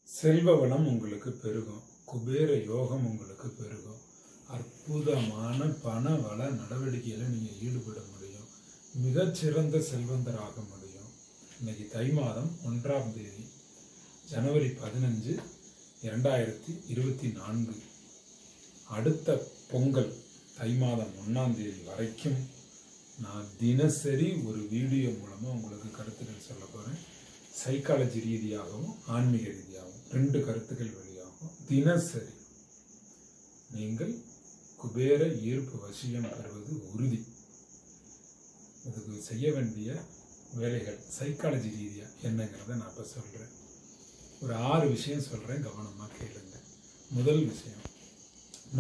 செல்வ வளம் உங்களுக்கு பெருகும். குபேர யோகம் உங்களுக்கு பெருகும். அற்புதமான பண வள நடவடிக்கையில் நீங்கள் ஈடுபட முடியும். மிகச்சிறந்த செல்வந்தராக முடியும். இன்னைக்கு தை மாதம் 1ஆம் தேதி ஜனவரி 15, 2024. அடுத்த பொங்கல் தை மாதம் 1ஆம் தேதி வரைக்கும் நான் தினசரி ஒரு வீடியோ மூலமாக உங்களுக்கு கருத்துக்கள் சொல்ல போகிறேன். சைக்காலஜி ரீதியாகவும் ஆன்மீக ரீதியாகவும் 2 கருத்துக்கள் வெளியாகும். தினசரி நீங்கள் குபேர ஈர்ப்பு வசியம் பெறுவது உறுதி. இதுக்கு செய்ய வேண்டிய வேலைகள் சைக்காலஜி ரீதியாக என்னங்கிறத நான் இப்போ சொல்கிறேன். ஒரு 6 விஷயம் சொல்கிறேன், கவனமாக கேளுங்க. முதல் விஷயம்,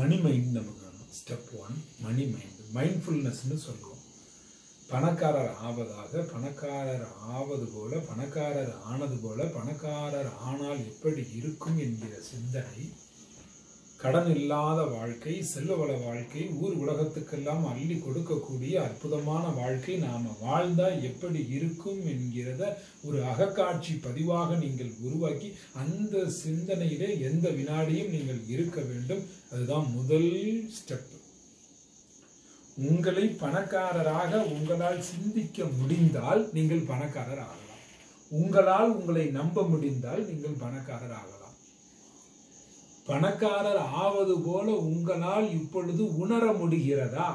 மணி மைண்ட் நமக்கு வேணும். ஸ்டெப் 1 மணி மைண்ட். மைண்ட்ஃபுல்னஸ்ன்னு சொல்லுவோம். பணக்காரர் ஆவதாக, பணக்காரர் ஆவது போல, பணக்காரர் ஆனது போல, பணக்காரர் ஆனால் எப்படி இருக்கும் என்கிற சிந்தனை, கடன் இல்லாத வாழ்க்கை, செல்வ வள வாழ்க்கை, ஊர் உலகத்துக்கெல்லாம் அள்ளி கொடுக்கக்கூடிய அற்புதமான வாழ்க்கை நாம வாழ்ந்தா எப்படி இருக்கும் என்கிறத ஒரு அகக்காட்சி பதிவாக நீங்கள் உருவாக்கி அந்த சிந்தனையிலே எந்த வினாடியும் நீங்கள் இருக்க வேண்டும். அதுதான் முதல் ஸ்டெப். உங்களை பணக்காரராக உங்களால் சிந்திக்க முடிந்தால் நீங்கள் பணக்காரர் ஆகலாம். உங்களால் உங்களை நம்ப முடிந்தால் நீங்கள் பணக்காரர் ஆகலாம். பணக்காரர் ஆவது போல உங்களால் இப்பொழுது உணர முடிகிறதா?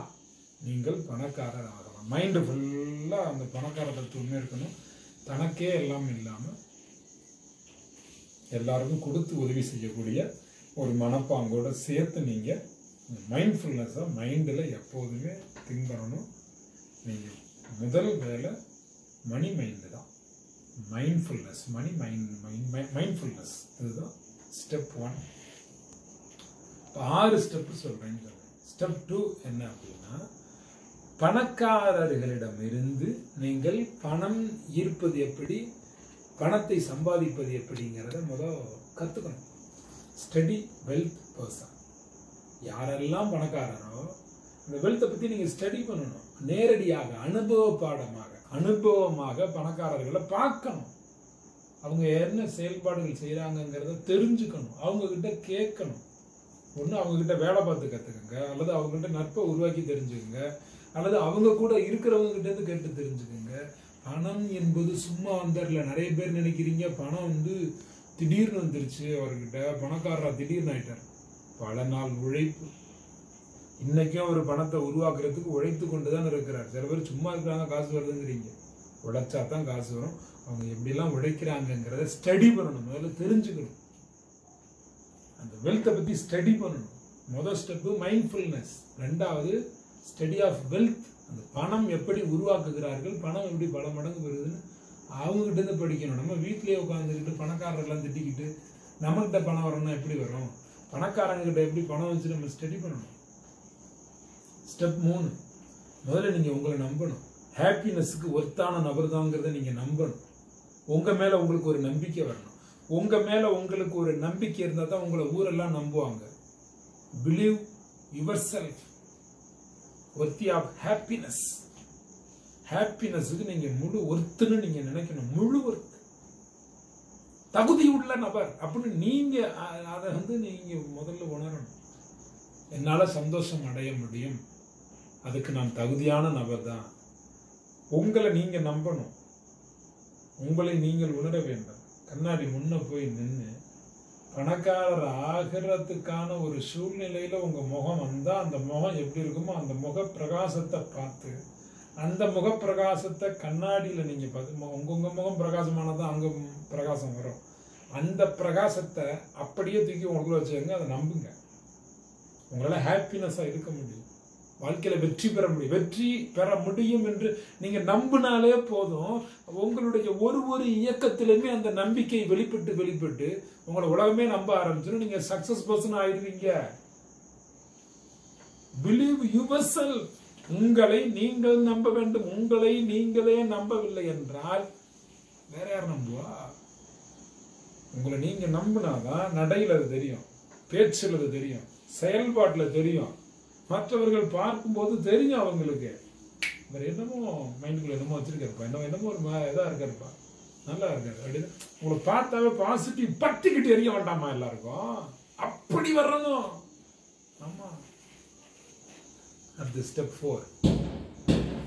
நீங்கள் பணக்காரர் ஆகலாம். மைண்டு ஃபுல்லா அந்த பணக்கார தத்துவமே இருக்கணும். தனக்கே எல்லாம் இல்லாம எல்லாருக்கும் கொடுத்து உதவி செய்யக்கூடிய ஒரு மனப்பாங்கோட சேர்த்து நீங்க மைண்ட்ஃபுல்னஸா மைண்டில் எப்போதுமே திங்க் பண்ணணும். நீங்கள் முதல் வேலை மணி மைண்டு தான். மைண்ட்ஃபுல்னஸ், மணி மைண்ட்ஃபுல்னஸ், இதுதான் ஸ்டெப் 1. இப்போ 6 ஸ்டெப்பு சொல்கிறேன்னு. ஸ்டெப் 2 என்ன அப்படின்னா, பணக்காரர்களிடமிருந்து நீங்கள் பணம் ஈர்ப்பது எப்படி, பணத்தை சம்பாதிப்பது எப்படிங்கிறத முதல் கற்றுக்கணும். Study wealth person. யாரெல்லாம் பணக்காரரோ அந்த வெல்த்தை பற்றி நீங்கள் ஸ்டடி பண்ணணும். நேரடியாக அனுபவ பாடமாக அனுபவமாக பணக்காரர்களை பார்க்கணும். அவங்க என்ன செயல்பாடுகள் செய்கிறாங்கங்கிறத தெரிஞ்சுக்கணும். அவங்கக்கிட்ட கேட்கணும். ஒன்று அவங்கக்கிட்ட வேலை பார்த்து கற்றுக்குங்க, அல்லது அவங்ககிட்ட நட்பை உருவாக்கி தெரிஞ்சுக்கங்க, அல்லது அவங்க கூட இருக்கிறவங்ககிட்டேருந்து கேட்டு தெரிஞ்சுக்கோங்க. பணம் என்பது சும்மா வந்துடல. நிறைய பேர் நினைக்கிறீங்க பணம் திடீர்னு வந்துருச்சு அவர்கிட்ட, பணக்காரரா திடீர்னு ஆயிட்டார். பல நாள் உழைப்பு. இன்னைக்கும் ஒரு பணத்தை உருவாக்குறதுக்கு உழைத்து கொண்டுதான் இருக்கிறார். சில பேர் சும்மா இருக்கிறாங்க, காசு வருதுங்கிறீங்க. உழைச்சா தான் காசு வரும். அவங்க எப்படிலாம் உழைக்கிறாங்கிறத ஸ்டடி பண்ணணும். முதல்ல தெரிஞ்சுக்கணும். அந்த வெல்த்தை பத்தி ஸ்டடி பண்ணணும். முதல் ஸ்டெப்பு மைண்ட்ஃபுல்னஸ். 2வது ஸ்டடி ஆஃப் வெல்த். அந்த பணம் எப்படி உருவாக்குகிறார்கள், பணம் எப்படி பல மடங்கு வருதுன்னு அவங்க கிட்ட இருந்து படிக்கணும். நம்ம வீட்டிலேயே உட்காந்துக்கிட்டு பணக்காரர்கள்லாம் திட்டிக்கிட்டு நம்மகிட்ட பணம் வரணும்னா எப்படி வரும்? பணக்காரங்க கிட்ட எப்படி பணம் வச்சு நம்ம ஸ்டடி பண்ணணும். ஸ்டெப் 3, முதல்ல நீங்க உங்களை நம்பணும். ஹாப்பினஸ்க்கு ஒர்த்தான நபர் தாங்கிறத நீங்க நம்பணும். உங்க மேல உங்களுக்கு ஒரு நம்பிக்கை வரணும். உங்க மேல உங்களுக்கு ஒரு நம்பிக்கை இருந்தா தான் உங்களை ஊரெல்லாம் நம்புவாங்க. Believe yourself. Worthy of happiness. ஹாப்பினஸுக்கு நீங்க முழு ஒர்த்துன்னு நீங்க நினைக்கணும். முழு ஒர்த்து, தகுதி உள்ள நபர் அப்படின்னு நீங்க அதை நீங்க முதல்ல உணரணும். என்னால சந்தோஷம் அடைய முடியும், அதுக்கு நான் தகுதியான நபர் தான். உங்களை நீங்க நம்பணும். உங்களை நீங்கள் உணர வேண்டும். கண்ணாடி முன்ன போய் நின்று பணக்காரர் ஆகிறதுக்கான ஒரு சூழ்நிலையில உங்க முகம் வந்தா அந்த முகம் எப்படி இருக்குமோ அந்த முக பிரகாசத்தை பார்த்து, அந்த முக பிரகாசத்தை கண்ணாடியில நீங்க பார்த்து, உங்க முகம் பிரகாசமானதான் அங்க பிரகாசம் வரும். அந்த பிரகாசத்தை அப்படியே தூக்கி உங்களுக்குள்ள வச்சுக்கோங்க. அதை நம்புங்க. உங்களால ஹாப்பினஸா இருக்க முடியும். வாழ்க்கையில வெற்றி பெற முடியும். வெற்றி பெற முடியும் என்று நீங்க நம்பினாலே போதும். உங்களுடைய ஒரு இயக்கத்திலுமே அந்த நம்பிக்கை வெளிப்பட்டு உங்களை உலகமே நம்ப ஆரம்பிச்சிடும். நீங்க சக்சஸ் பர்சன் ஆயிடுவீங்க. Believe your self. உங்களை நீங்கள் நம்ப வேண்டும். உங்களை நீங்களே நம்பவில்லை என்றால் வேற யார் நம்புவா? உங்களை நீங்க நம்பினாதான் நடையில் அது தெரியும், பேச்சில் அது தெரியும், செயல்பாட்டில் தெரியும், மற்றவர்கள் பார்க்கும்போது தெரியும் அவங்களுக்கு. வேற என்னமோ மைண்டுக்குள்ள என்னமோ வச்சிருக்காருப்பா, என்னமோ ஒரு இதா இருக்காருப்பா, நல்லா இருக்காரு அப்படின்னு உங்களை பார்த்தாவே பாசிட்டிவ் பட்டிக்கிட்டு எரிய வேண்டாமா எல்லாருக்கும்? அப்படி வரணும். ஆமா. அடுத்த ஸ்டெப் 4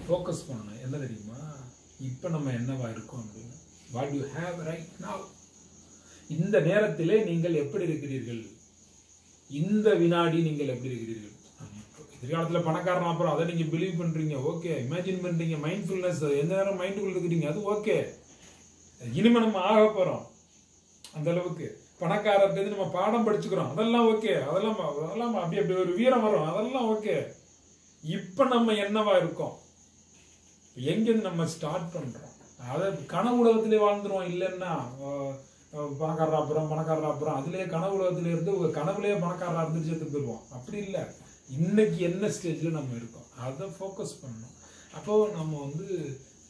ஃபோக்கஸ் பண்ணணும். என்ன தெரியுமா? இப்ப நம்ம என்னவா இருக்கோம் அப்படின்னு. What you have right now. இந்த நேரத்திலே நீங்கள் எப்படி இருக்கிறீர்கள்? இந்த வினாடி நீங்கள் எப்படி இருக்கிறீர்கள்? எதிர்காலத்துல பணக்காரன் அப்புறம் அதை நீங்க பிலீவ் பண்றீங்க, ஓகே. இமேஜின் பண்றீங்க, மைண்ட்ஃபுல்னஸ் எந்த நேரம் மைண்டுக்குள்ள இருக்கிறீங்க, அது ஓகே. இனிமே நம்ம ஆக போறோம் அந்த அளவுக்கு. பணக்காரர்கிட்ட நம்ம பாடம் படிச்சுக்கிறோம், அதெல்லாம் ஓகே. அதெல்லாம் அப்படி அப்படி ஒரு வீரம் வரும், அதெல்லாம் ஓகே. இப்ப நம்ம என்னவா இருக்கோம்? எங்கிருந்து நம்ம ஸ்டார்ட் பண்றோம்? அதை கனவு உலகத்திலே வாழ்ந்துருவோம். இல்லைன்னா பணக்காரரா அப்புறம் அதுலயே கனவு உலகத்திலே இருந்து ஒரு கனவுலயே பணக்காரரா இருந்து சேர்த்து போயிருவோம். அப்படி இல்லை. இன்னைக்கு என்ன ஸ்டேஜ்ல நம்ம இருக்கோம் அதை ஃபோக்கஸ் பண்ணணும். அப்போ நம்ம வந்து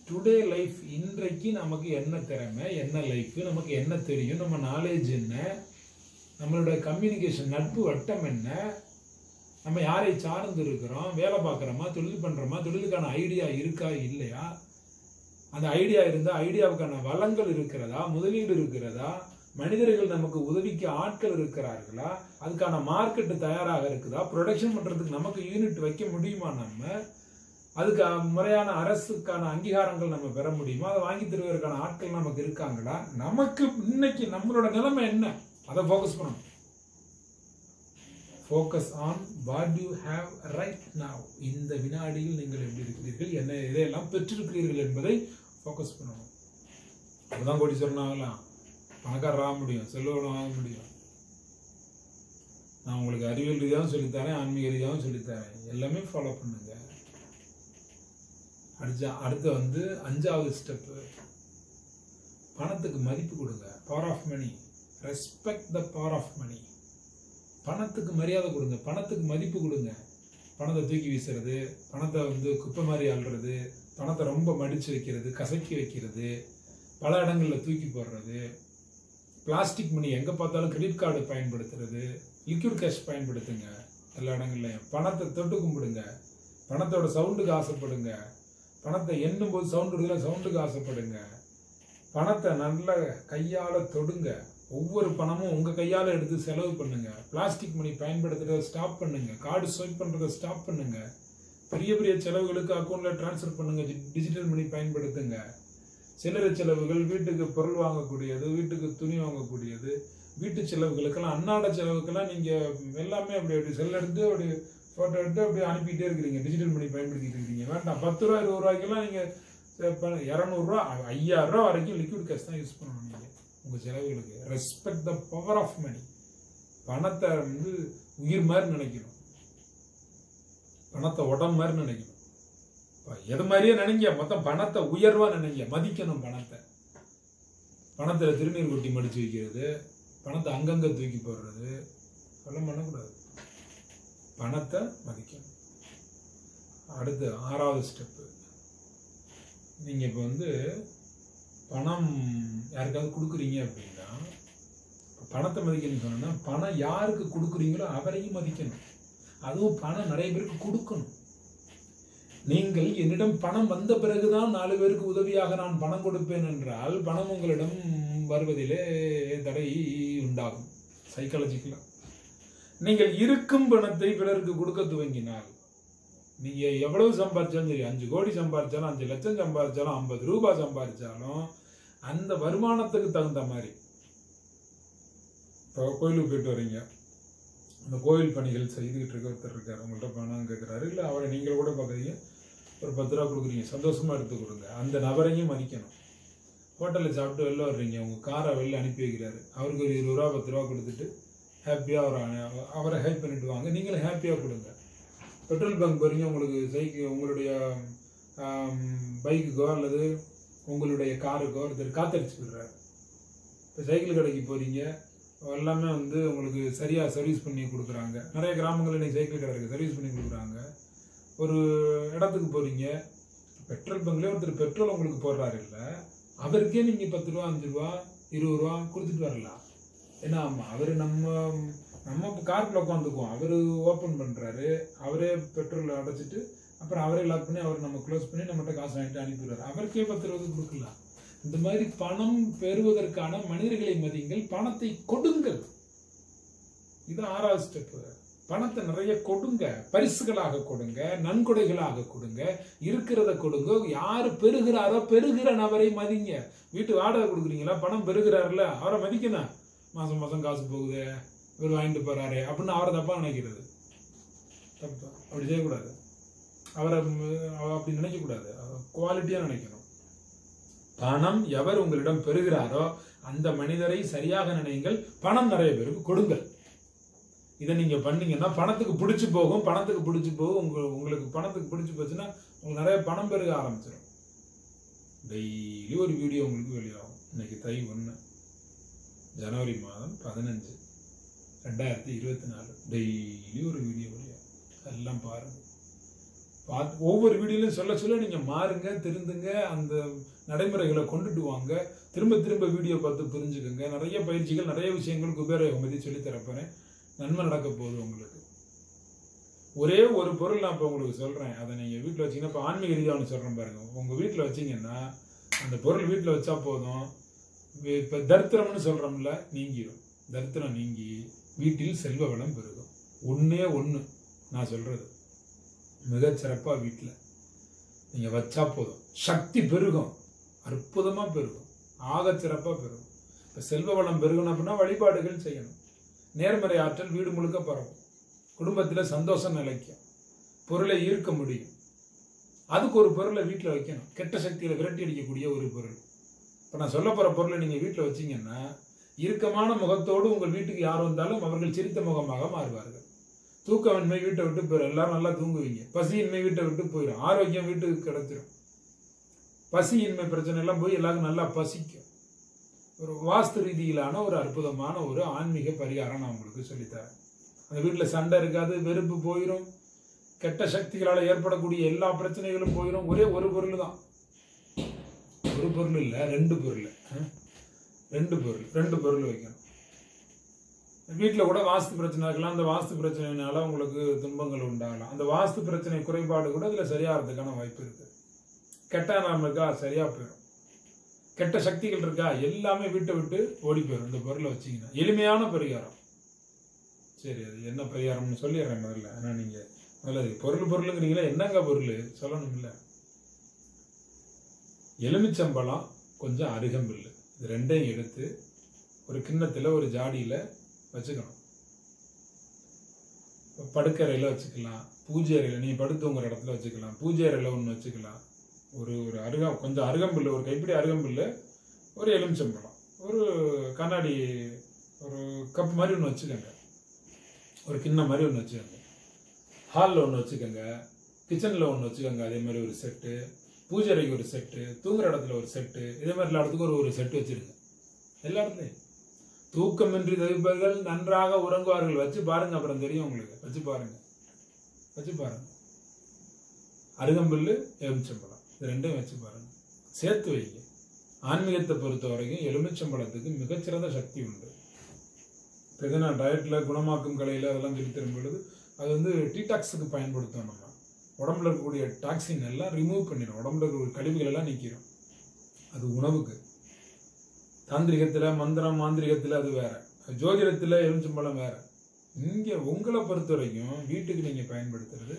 டுடே லைஃப், இன்றைக்கு நமக்கு என்ன திறமை, என்ன லைஃப், நமக்கு என்ன தெரியும், நம்ம நாலேஜ் என்ன, நம்மளோட கம்யூனிகேஷன் நட்பு வட்டம் என்ன, நம்ம யாரை சார்ந்து இருக்கிறோம், வேலை பார்க்குறோமா, தொழில் பண்றோமா, தொழிலுக்கான ஐடியா இருக்கா இல்லையா, அந்த ஐடியா இருந்தா ஐடியாவுக்கான வளங்கள் இருக்கிறதா, முதலீடு இருக்கிறதா, மனிதர்கள் நமக்கு உதவிக்கு ஆட்கள் இருக்கிறார்களா, அதுக்கான மார்க்கெட் தயாராக இருக்குதா, ப்ரொடக்ஷன் பண்றதுக்கு நமக்கு யூனிட் வைக்க முடியுமா, நம்ம அதுக்கு முறையான அரசுக்கான அங்கீகாரங்கள் நம்ம பெற முடியுமா, அதை வாங்கி தருவதற்கான ஆட்கள் நமக்கு இருக்காங்களா, நமக்கு இன்னைக்கு நம்மளோட நிலைமை என்ன, அதை ஃபோக்கஸ் பண்ணணும். Focus on what you have right now. இந்த வினாடியில் நீங்கள் எப்படி இருக்கிறீர்கள், என்ன இதையெல்லாம் பெற்றிருக்கிறீர்கள் என்பதை ஃபோக்கஸ் பண்ணணும். அப்பதான் கோடீஸ்வரன் ஆகலாம், பணக்காரர் ஆக முடியும், செல்வம் ஆக முடியும். நான் உங்களுக்கு அறிவியல் ரீதியாகவும் சொல்லித்தரேன், ஆன்மீக ரீதியாகவும் சொல்லித்தரேன், எல்லாமே ஃபாலோ பண்ணுங்க. அடுத்து வந்து 5வது ஸ்டெப், பணத்துக்கு மதிப்பு கொடுங்க. Power of money. Respect the power of money. பணத்துக்கு மரியாதை கொடுங்க, பணத்துக்கு மதிப்பு கொடுங்க. பணத்தை தூக்கி வீசுறது, பணத்தை வந்து குப்பை மாதிரி அள்ளுறது, பணத்தை ரொம்ப மடிச்சு வைக்கிறது, கசக்கி வைக்கிறது, பல இடங்கள்ல தூக்கி போடுறது, பிளாஸ்டிக் மணி எங்க பார்த்தாலும் கிரெடிட் கார்டு பயன்படுத்துறது, லிக்விட் கேஷ் பயன்படுத்துங்க எல்லா இடங்கள்லயும். பணத்தை தொட்டு கும்பிடுங்க, பணத்தோட சவுண்டுக்கு ஆசைப்படுங்க, பணத்தை எண்ணும் போது சவுண்டுக்கு ஆசைப்படுங்க, பணத்தை நல்ல கையால தொடுங்க, ஒவ்வொரு பணமும் உங்க கையால எடுத்து செலவு பண்ணுங்க, பிளாஸ்டிக் மணி பயன்படுத்துறத ஸ்டாப் பண்ணுங்க, கார்டு ஸ்வைப் பண்றதை ஸ்டாப் பண்ணுங்க, பெரிய பெரிய செலவுகளுக்கு அக்கௌண்ட்ல டிரான்ஸ்ஃபர் பண்ணுங்க, டிஜிட்டல் மணி பயன்படுத்துங்க. சில்லறை செலவுகள், வீட்டுக்கு பொருள் வாங்கக்கூடியது, வீட்டுக்கு துணி வாங்கக்கூடியது, வீட்டு செலவுகளுக்கெல்லாம், அன்னாட செலவுக்கெல்லாம் நீங்க எல்லாமே அப்படி செல் எடுத்து அப்படி போட்டோ எடுத்து அப்படி அனுப்பிட்டே இருக்கிறீங்க, டிஜிட்டல் மணி பயன்படுத்திட்டு இருக்கீங்க. வேண்டாம், 10 ரூபா 20 ரூபாய்க்கெல்லாம் நீங்க 200 ரூபா 5000 ரூபா வரைக்கும் லிக்விட் கேஷ் தான் யூஸ் பண்ணணும் நீங்க உங்க செலவுகளுக்கு. Respect the power of money. பணத்தை வந்து உயிர் மாதிரி நினைக்கணும், பணத்தை உடம்பு மாதிரி நினைக்கணும். எது மாதிரியே நினைங்க, மொத்தம் பணத்தை உயர்வா நினைங்க, மதிக்கணும் பணத்தை. பணத்துல திருநீர் கொட்டி மடிச்சு வைக்கிறது, பணத்தை அங்கங்க தூக்கி போடுறது அதெல்லாம் பண்ணக்கூடாது. பணத்தை மதிக்கணும். அடுத்து 6வது ஸ்டெப், நீங்க இப்ப வந்து பணம் யாருக்காவது கொடுக்குறீங்க அப்படின்னா, பணத்தை மதிக்கணும்னு சொன்னா, பணம் யாருக்கு கொடுக்குறீங்களோ அவரையும் மதிக்கணும். அதுவும் பணம் நிறைய பேருக்கு கொடுக்கணும். நீங்கள் என்னிடம் பணம் வந்த பிறகுதான் 4 பேருக்கு உதவியாக நான் பணம் கொடுப்பேன் என்றால் பணம் உங்களிடம் வருவதிலே தடை உண்டாகும். சைக்காலஜிக்கலா நீங்கள் இருக்கும் பணத்தை பிறருக்கு கொடுக்க துவங்கினால், நீங்க எவ்வளவு சம்பாதிச்சாலும் சரி, 5 கோடி சம்பாதிச்சாலும், 5 லட்சம் சம்பாதிச்சாலும், 50 ரூபாய் சம்பாதிச்சாலும், அந்த வருமானத்துக்கு தகுந்த மாதிரி, இப்போ கோயிலுக்கு போயிட்டு வரீங்க, அந்த கோயில் பணிகள் செய்துகிட்டு இருக்க ஒருத்தர் இருக்காரு, உங்கள்கிட்ட பணம் கேட்கிறாரு, இல்லை அவரை நீங்கள் கூட பார்க்குறீங்க, ஒரு 10 ரூபா கொடுக்குறீங்க, சந்தோஷமா எடுத்து கொடுங்க. அந்த நபரையும் மதிக்கணும். ஹோட்டலில் சாப்பிட்டு வெளில வர்றீங்க, உங்க காரை வெளில அனுப்பி வைக்கிறாரு, அவருக்கு ஒரு 20 ரூபா 10 ரூபா கொடுத்துட்டு ஹாப்பியா அவரை ஹெல்ப் பண்ணிட்டு வாங்க, நீங்களும் ஹாப்பியா கொடுங்க. பெட்ரோல் பங்க் போறீங்க, உங்களுக்கு உங்களுடைய பைக்குக்கோ அல்லது உங்களுடைய காருக்கோ ஒருத்தர் காத்தடிச்சு விடுறாரு. இப்போ சைக்கிள் கடைக்கு போறீங்க, எல்லாமே வந்து உங்களுக்கு சரியா சர்வீஸ் பண்ணி கொடுக்குறாங்க. நிறைய கிராமங்களில் இன்னைக்கு சைக்கிள் கடை இருக்கு, சர்வீஸ் பண்ணி கொடுக்குறாங்க. ஒரு இடத்துக்கு போறீங்க, பெட்ரோல் பங்க்லேயே ஒருத்தர் பெட்ரோல் உங்களுக்கு போடுறாரு, இல்லை அவருக்கே நீங்க 10 ரூபா 5 ரூபா 20 ரூபா கொடுத்துட்டு வரலாம். ஏன்னா அவரு நம்ம கார்ல உட்காந்துக்குவோம், அவரு ஓப்பன் பண்றாரு, அவரே பெட்ரோல் அடைச்சிட்டு அப்புறம் அவரே லாக் பண்ணி அவர் நம்ம க்ளோஸ் பண்ணி நம்மகிட்ட காசு வாங்கிட்டு அனுப்பிடுறாரு. அவருக்கே 10 ரூபா கொடுக்கலாம். இந்த மாதிரி பணம் பெறுவதற்கான மனிதர்களை மதியுங்கள், பணத்தை கொடுங்கள். இது 6வது ஸ்டெப். பணத்தை நிறைய கொடுங்க, பரிசுகளாக கொடுங்க, நன்கொடைகளாக கொடுங்க, இருக்கிறத கொடுங்க. யாரு பெறுகிறாரோ பெறுகிற நபரை மதிங்க. வீட்டு வாடகை கொடுக்குறீங்களா, பணம் பெறுகிறாருல அவரை மதிக்கணும். மாசம் மாசம் காசு போகுது, இவர் வாங்கிட்டு போறாரு அப்படின்னு அவரை தப்பா நினைக்கிறது தப்பா. அப்படி செய்யக்கூடாது. அவரை அப்படி நினைக்க கூடாது, குவாலிட்டியா நினைக்கணும். பணம் எவர் உங்களிடம் பெறுகிறாரோ அந்த மனிதரை சரியாக நினைங்கள், பணம் நிறைய பேருக்கு கொடுங்கள். இதை நீங்க பண்ணீங்கன்னா பணத்துக்கு பிடிச்சு போகும். பணத்துக்கு பிடிச்சு போகும். உங்களுக்கு பணத்துக்கு பிடிச்சு போச்சுன்னா உங்களுக்கு நிறைய பணம் பெருக ஆரம்பிச்சிடும். டெய்லி ஒரு வீடியோ உங்களுக்கு வெளியாகும். இன்னைக்கு தை 1 ஜனவரி மாதம் 15 2024. டெய்லி ஒரு வீடியோ வெளியாகும். எல்லாம் பாருங்க. ஒவ்வொரு வீடியோலையும் சொல்ல சொல்ல நீங்க மாறுங்க, திருந்துங்க, அந்த நடைமுறைகளை கொண்டுட்டு வாங்க. திரும்ப திரும்ப வீடியோ பார்த்து புரிஞ்சுக்கோங்க. நிறைய பயிற்சிகள், நிறைய விஷயங்கள் குபேரயோகம் பத்தி சொல்லி தரப்போறேன். நன்மை நடக்க போகுது உங்களுக்கு. ஒரே ஒரு பொருள் நான் இப்போ உங்களுக்கு சொல்றேன், அதை நீங்க வீட்டில் வச்சீங்கன்னா, இப்போ ஆன்மீக ரீதியாக ஒன்று சொல்றேன் பாருங்க. உங்க வீட்டில் வச்சீங்கன்னா அந்த பொருள் வீட்டில் வச்சா போதும். இப்போ தரித்திரம்னு சொல்றோம்ல, நீங்கிடும். தரித்திரம் நீங்கி வீட்டில் செல்வ வளம் பெருகும். ஒன்னே ஒன்று நான் சொல்றது, மிகச்சிறப்பா வீட்டில் நீங்க வச்சா போதும், சக்தி பெருகும், அற்புதமா பெருகும், ஆக சிறப்பா பெருகும். இப்போ செல்வ வளம் பெருகணும் அப்படின்னா வழிபாடுகள் செய்யணும். நேர்மறை ஆற்றல் வீடு முழுக்க பரவும். குடும்பத்தில் சந்தோஷம் நிலைக்கும். பொருளை ஈர்க்க முடியும். அதுக்கு ஒரு பொருளை வீட்டில் வைக்கணும். கெட்ட சக்தியில விரட்டி அடிக்கக்கூடிய ஒரு பொருள். இப்போ நான் சொல்ல போற பொருளை நீங்க வீட்டில் வச்சீங்கன்னா, இறுக்கமான முகத்தோடு உங்கள் வீட்டுக்கு யார் வந்தாலும் அவர்கள் சிரித்த முகமாக மாறுவார்கள். தூக்கமின்மை வீட்டை விட்டு போயிடும். எல்லாரும் நல்லா தூங்குவீங்க. பசியின்மை வீட்டை விட்டு போயிடும். ஆரோக்கியம் வீட்டுக்கு கிடைச்சிடும். பசியின்மை பிரச்சனை எல்லாம் போய் எல்லாருக்கும் நல்லா பசிக்கும். ஒரு வாஸ்து ரீதியிலான ஒரு அற்புதமான ஒரு ஆன்மீக பரிகாரம் நான் உங்களுக்கு சொல்லித்தரேன். அந்த வீட்டில் சண்டை இருக்காது, வெறுப்பு போயிடும், கெட்ட சக்திகளால் ஏற்படக்கூடிய எல்லா பிரச்சனைகளும் போயிடும். ஒரே ஒரு பொருள் தான். ஒரு பொருள் இல்லை, 2 பொருள். 2 பொருள் வைக்கணும். வீட்டில் கூட வாஸ்து பிரச்சனை இருக்கலாம். அந்த வாஸ்து பிரச்சனைனால உங்களுக்கு துன்பங்கள் உண்டாகலாம். அந்த வாஸ்து பிரச்சனை குறைபாடு கூட அதில் சரியாகிறதுக்கான வாய்ப்பு இருக்கு. கெட்ட நாம இருக்கா, சரியா போயிடும். கெட்ட சக்திகள் இருக்கா, எல்லாமே வீட்டை விட்டு ஓடி போயிடும் இந்த பொருளை வச்சீங்கன்னா. எளிமையான பரிகாரம். சரி, அது என்ன பரிகாரம்னு சொல்லிடுறேன் முதல்ல. ஆனா நீங்க முதல்ல பொருளுங்கிறீங்களா, என்னங்க பொருள் சொல்லணும் இல்ல. எலுமிச்சம்பழம், கொஞ்சம் அருகம்பில்லு, இது 2ஐயும் எடுத்து ஒரு கிண்ணத்துல ஒரு ஜாடியில வச்சுக்கணும். படுக்கறையில வச்சுக்கலாம், பூஜை அறையில, நீ படுத்துங்கிற இடத்துல வச்சுக்கலாம், பூஜை அறையில ஒன்று வச்சுக்கலாம். ஒரு கொஞ்சம் அருகம்பில்லு, ஒரு கைப்பிடி அருகம்பில்லு, ஒரு எலுமிச்சம்பழம், ஒரு கண்ணாடி, ஒரு கப் மாதிரி ஒன்று வச்சுக்கோங்க. ஒரு கிண்ணம் மாதிரி ஒன்று வச்சுக்கோங்க. ஹாலில் ஒன்று வச்சுக்கோங்க, கிச்சனில் ஒன்று வச்சுக்கோங்க. அதே மாதிரி ஒரு செட்டு, பூஜை அறைக்கு ஒரு செட்டு, தூங்குற இடத்துல ஒரு செட்டு, இதே மாதிரி எல்லா இடத்துக்கும் ஒரு செட்டு வச்சிருங்க. எல்லா இடத்துலையும் தூக்கமின்றி தவிப்பவர்கள் நன்றாக உறங்குவார்கள். வச்சு பாருங்க, அப்புறம் தெரியும் உங்களுக்கு. வச்சு பாருங்க. அருகம்பில்லு, எலுமிச்சம்பழம், இது 2ஐயும் வச்சு பாருங்க. சேர்த்து வைங்க. ஆன்மீகத்தை பொறுத்த வரைக்கும் எலுமிச்சம்பழத்துக்கு மிகச்சிறந்த சக்தி உண்டு. இப்போ நான் டயட்ல, குணமாக்கும் கலையில அதெல்லாம் சொல்லி தரும் பொழுது அது டீடாக்ஸுக்கு பயன்படுத்தும். நம்ம உடம்புல இருக்கக்கூடிய டாக்ஸின் எல்லாம் ரிமூவ் பண்ணிடும். உடம்புல இருக்கக்கூடிய கழிவுகள் எல்லாம் நீக்கிடும். அது உணவுக்கு. தாந்திரிகத்துல, மந்திரம் மாந்திரிகத்துல அது வேற, ஜோதிடத்துல எலுமிச்சம்பழம் வேற. இங்க உங்களை பொறுத்த வரைக்கும் வீட்டுக்கு நீங்க பயன்படுத்துறது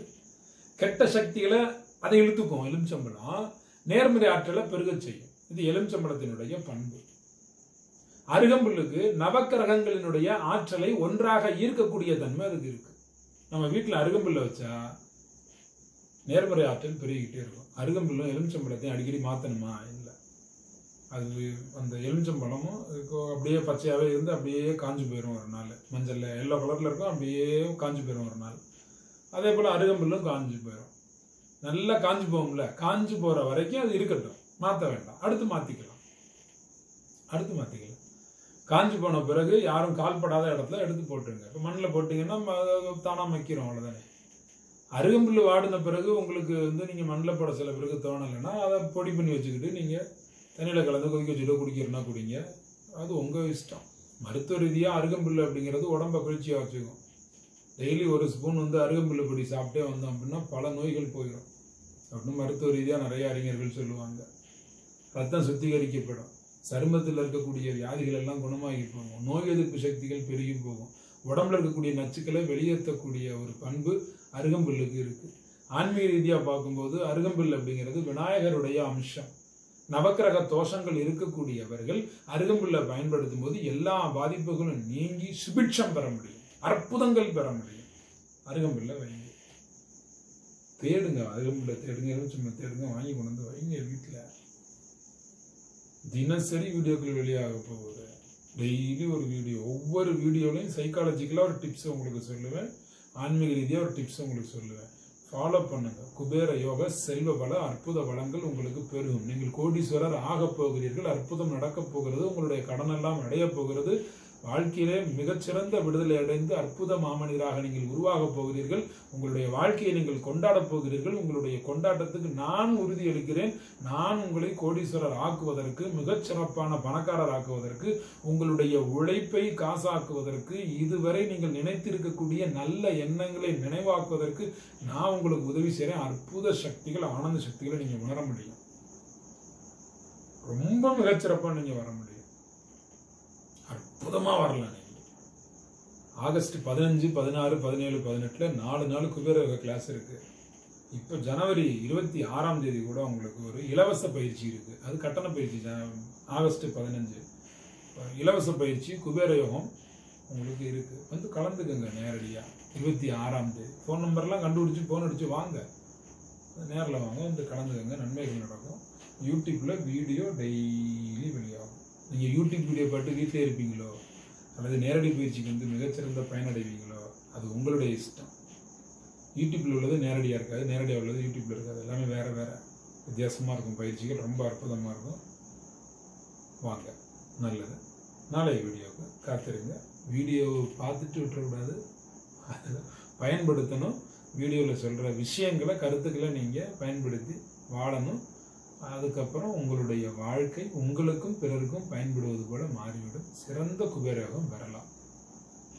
கெட்ட சக்திகளை அதை இழுத்துக்கும். எலுமிச்சம்பழம் நேர்மறை ஆற்றலை பெருக செய்யும். இது எலுமிச்சம்பழத்தினுடைய பண்பு. அருகம்புல்லுக்கு நவக்கிரகங்களினுடைய ஆற்றலை ஒன்றாக ஈர்க்கக்கூடிய தன்மை அதுக்கு இருக்கு. நம்ம வீட்டில் அருகம்புல்ல வச்சா நேர்மறை ஆற்றல் பெருகிக்கிட்டே இருக்கும். அருகம்புல்லும் எலுமிச்சம்பழத்தையும் அடிக்கடி மாத்தணுமா? இல்லை. அது அந்த எலுமிச்சம்பழமும் அப்படியே பச்சையாவே இருந்து அப்படியே காஞ்சு போயிடும் ஒரு நாள். மஞ்சள்ல எல்லோ கலர்ல இருக்கும், அப்படியே காஞ்சு போயிடும் ஒரு நாள். அதே போல அருகம்புல்லும் காஞ்சு போயிடும். நல்லா காஞ்சு போகும்ல, காஞ்சு போற வரைக்கும் அது இருக்கட்டும், மாற்ற வேண்டாம். அடுத்து மாத்திக்கலாம். காஞ்சு போன பிறகு யாரும் கால்படாத இடத்துல எடுத்து போட்டுருங்க. இப்போ மண்ணில் போட்டீங்கன்னா தானா மக்கிறோம், அவ்வளவுதானே. அருகம்புல்லு வாடின பிறகு உங்களுக்கு நீங்க மண்ணில் போட சில பிறகு தோணலைன்னா அதை பொடி பண்ணி வச்சுக்கிட்டு நீங்க தண்ணியில கலந்து கொதிக்க வச்சுட்டு குடிக்கிறனா குடிங்க. அது உங்க இஷ்டம். மருத்துவ ரீதியா அருகம்புல்லு அப்படிங்கிறது உடம்ப குளிர்ச்சியா வச்சுக்கும். டெய்லி ஒரு ஸ்பூன் அருகம்புல்லு பொடி சாப்பிட்டே வந்தோம் அப்படின்னா பல நோய்கள் போயிடும் அப்படின்னு மருத்துவ ரீதியா நிறைய அறிஞர்கள் சொல்லுவாங்க. ரத்தம் சுத்திகரிக்கப்படும், சருமத்தில் இருக்கக்கூடிய வியாதிகள் எல்லாம் குணமாகி போகும், நோய் எதிர்ப்பு சக்திகள் பெருகி போகும், உடம்புல இருக்கக்கூடிய நச்சுக்களை வெளியேற்றக்கூடிய ஒரு பண்பு அருகம்புல்லுக்கு இருக்கு. ஆன்மீக ரீதியா பார்க்கும்போது அருகம்புல் அப்படிங்கிறது விநாயகருடைய அம்சம். நவக்கிரக தோஷங்கள் இருக்கக்கூடியவர்கள் அருகம்புல்லை பயன்படுத்தும் போது எல்லா பாதிப்புகளும் நீங்கி சுபிட்சம் பெற முடியும், அற்புதங்கள் பெற முடியும். அருகம்புல்லை வைங்க, தேடுங்க, அருகம்புல்லை தேடுங்க, சும்மா தேடுங்க, வாங்கி கொண்டு வந்து வைங்க வீட்டுல. தினசரி வீடியோக்கள் வெளியாக போகுது, டெய்லி ஒரு வீடியோ. ஒவ்வொரு வீடியோலையும் சைக்காலஜிக்கலா ஒரு டிப்ஸ் உங்களுக்கு சொல்லுவேன், ஆன்மீக ரீதியா ஒரு டிப்ஸ் உங்களுக்கு சொல்லுவேன். ஃபாலோ பண்ணுங்க. குபேர யோக செல்வ வள அற்புத வளங்கள் உங்களுக்கு பெருகும். நீங்கள் கோடீஸ்வரர் ஆக போகிறீர்கள். அற்புதம் நடக்க போகிறது. உங்களுடைய கடனெல்லாம் அடைய போகிறது. வாழ்க்கையிலே மிகச்சிறந்த விடுதலை அடைந்து அற்புத மாமனிதராக நீங்கள் உருவாக போகிறீர்கள். உங்களுடைய வாழ்க்கையை நீங்கள் கொண்டாட போகிறீர்கள். உங்களுடைய கொண்டாட்டத்துக்கு நான் உறுதி அளிக்கிறேன். நான் உங்களை கோடீஸ்வரர் ஆக்குவதற்கு, மிகச்சிறப்பான பணக்காரர் ஆக்குவதற்கு, உங்களுடைய உழைப்பை காசாக்குவதற்கு, இதுவரை நீங்கள் நினைத்திருக்கக்கூடிய நல்ல எண்ணங்களை நினைவாக்குவதற்கு நான் உங்களுக்கு உதவி செய்றேன். அற்புத சக்திகள், ஆனந்த சக்திகளை நீங்க உணர முடியும். ரொம்ப மிகச்சிறப்பா நீங்க வர முடியும். அற்புதமா வரலாம். நீங்க ஆகஸ்ட் 15, 16, 17, 18 4 நாள் குபேர யோக கிளாஸ் இருக்கு. இப்ப ஜனவரி 26ஆம் தேதி கூட உங்களுக்கு ஒரு இலவச பயிற்சி இருக்கு. அது கட்டண பயிற்சி. ஆகஸ்ட் 15 இலவச பயிற்சி குபேர யோகம் உங்களுக்கு இருக்கு. வந்து கலந்துக்குங்க நேரடியா. 26ஆம் தேதி போன் நம்பர்லாம் கண்டுபிடிச்சு போன் அடிச்சு வாங்க, நேரில் வாங்க, வந்து கலந்துக்குங்க. நன்மைகள் நடக்கும். யூடியூப்ல வீடியோ டெய்லி வெளியாகும். நீங்க யூடியூப் வீடியோ பார்த்து வீட்டிலே இருப்பீங்களோ அல்லது நேரடி பயிற்சிக்கு வந்து மிகச்சிறந்த பயனடைவீங்களோ அது உங்களுடைய இஷ்டம். யூடியூப்ல உள்ளது நேரடியா இருக்காது, நேரடியாக உள்ளது யூடியூப்ல இருக்காது. எல்லாமே வேற வேற வித்தியாசமா இருக்கும். பயிற்சிகள் ரொம்ப அற்புதமா இருக்கும். வாங்க, நல்லது. நாளைய வீடியோவுக்கு காத்திருங்க. வீடியோ பார்த்துட்டு விட்டுறக்கூடாது, பயன்படுத்தணும். வீடியோவில் சொல்ற விஷயங்களை, கருத்துக்களை நீங்க பயன்படுத்தி வாழணும். அதுக்கப்புறம் உங்களுடைய வாழ்க்கை உங்களுக்கும் பிறருக்கும் பயன்படுவது போல மாறிவிடும். சிறந்த குபேர யோகம் பெறலாம்.